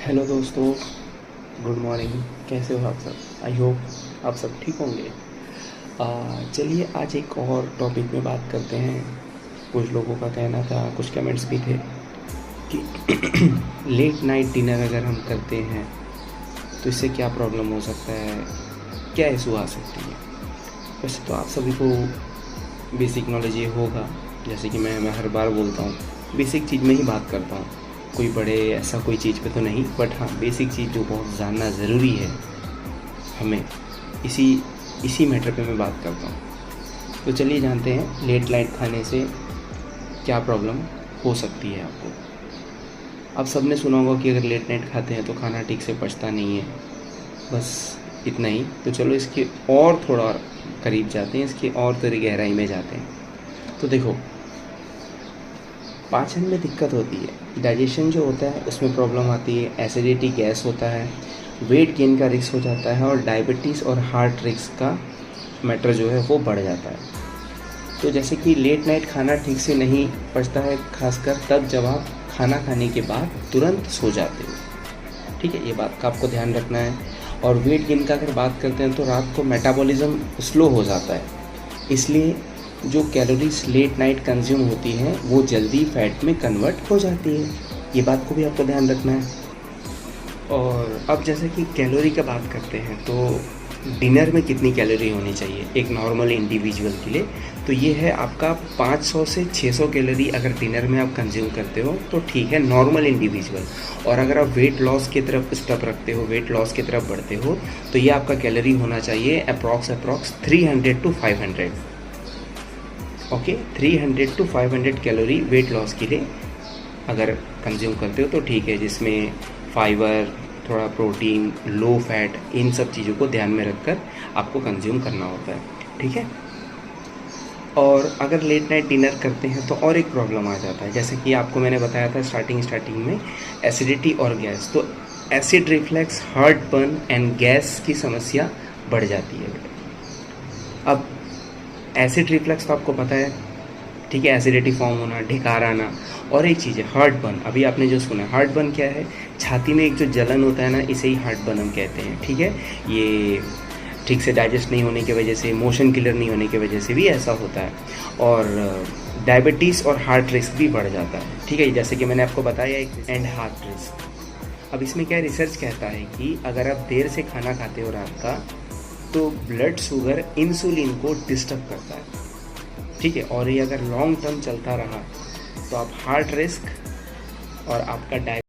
Hello दोस्तों, good morning. कैसे हो आप सब? आई होप आप सब ठीक होंगे। चलिए आज एक और टॉपिक में बात करते हैं। कुछ लोगों का कहना था, कुछ कमेंट्स भी थे कि लेट नाइट डिनर अगर हम करते हैं तो इससे क्या प्रॉब्लम हो सकता है, क्या इशू आ सकती है। वैसे तो आप सभी को बेसिक नॉलेज ये होगा, जैसे कि मैं हर बार बोलता हूँ, बेसिक चीज़ में ही बात करता हूँ। कोई बड़े ऐसा कोई चीज़ पे तो नहीं, बट हाँ बेसिक चीज़ जो बहुत जानना ज़रूरी है हमें, इसी इसी मैटर पे मैं बात करता हूँ। तो चलिए जानते हैं लेट नाइट खाने से क्या प्रॉब्लम हो सकती है आपको। आप सब ने सुना होगा कि अगर लेट नाइट खाते हैं तो खाना ठीक से पचता नहीं है, बस इतना ही। तो चलो इसके और थोड़ा और करीब जाते हैं, इसके और थोड़ी गहराई में जाते हैं। तो देखो, पाचन में दिक्कत होती है, डाइजेशन जो होता है उसमें प्रॉब्लम आती है, एसिडिटी, गैस होता है, वेट गेन का रिस्क हो जाता है और डायबिटीज़ और हार्ट रिस्क का मैटर जो है वो बढ़ जाता है। तो जैसे कि लेट नाइट खाना ठीक से नहीं पचता है, खासकर तब जब आप खाना खाने के बाद तुरंत सो जाते हो। ठीक है, ये बात का आपको ध्यान रखना है। और वेट गेन का अगर बात करते हैं तो रात को मेटाबॉलिज्म स्लो हो जाता है, इसलिए जो कैलोरीज लेट नाइट कंज्यूम होती हैं वो जल्दी फैट में कन्वर्ट हो जाती है। ये बात को भी आपको ध्यान रखना है। और अब जैसे कि कैलोरी का बात करते हैं तो डिनर में कितनी कैलोरी होनी चाहिए एक नॉर्मल इंडिविजुअल के लिए, तो ये है आपका 500 से 600 कैलोरी अगर डिनर में आप कंज्यूम करते हो तो ठीक है, नॉर्मल इंडिविजुअल। और अगर आप वेट लॉस की तरफ स्टेप रखते हो, वेट लॉस की तरफ बढ़ते हो, तो ये आपका कैलोरी होना चाहिए approx 300 to 500। Okay, 300 to 500 calorie weight loss के लिए अगर कंज्यूम करते हो तो ठीक है, जिसमें फाइबर, थोड़ा प्रोटीन, लो फैट, इन सब चीज़ों को ध्यान में रखकर आपको कंज्यूम करना होता है। ठीक है। और अगर लेट नाइट डिनर करते हैं तो और एक प्रॉब्लम आ जाता है, जैसे कि आपको मैंने बताया था स्टार्टिंग में, एसिडिटी और गैस। तो acid reflux, heart burn and gas की समस्या बढ़ जाती है। अब एसिड रिफ्लक्स तो आपको पता है, ठीक है, एसिडिटी फॉर्म होना, ढिकार आना। और एक चीज़ है हार्ट बर्न, अभी आपने जो सुना, हार्ट बर्न क्या है? छाती में एक जो जलन होता है ना, इसे ही हार्ट बर्न हम कहते हैं। ठीक है, ये ठीक से डाइजेस्ट नहीं होने की वजह से, मोशन क्लियर नहीं होने की वजह से भी ऐसा होता है। और डायबिटीज़ और हार्ट रिस्क भी बढ़ जाता है। ठीक है, जैसे कि मैंने आपको बताया, एक एंड हार्ट रिस्क। अब इसमें क्या रिसर्च कहता है कि अगर आप देर से खाना खाते हो रात का, तो ब्लड शुगर, इंसुलिन को डिस्टर्ब करता है। ठीक है, और ये अगर लॉन्ग टर्म चलता रहा तो आप हार्ट रिस्क और आपका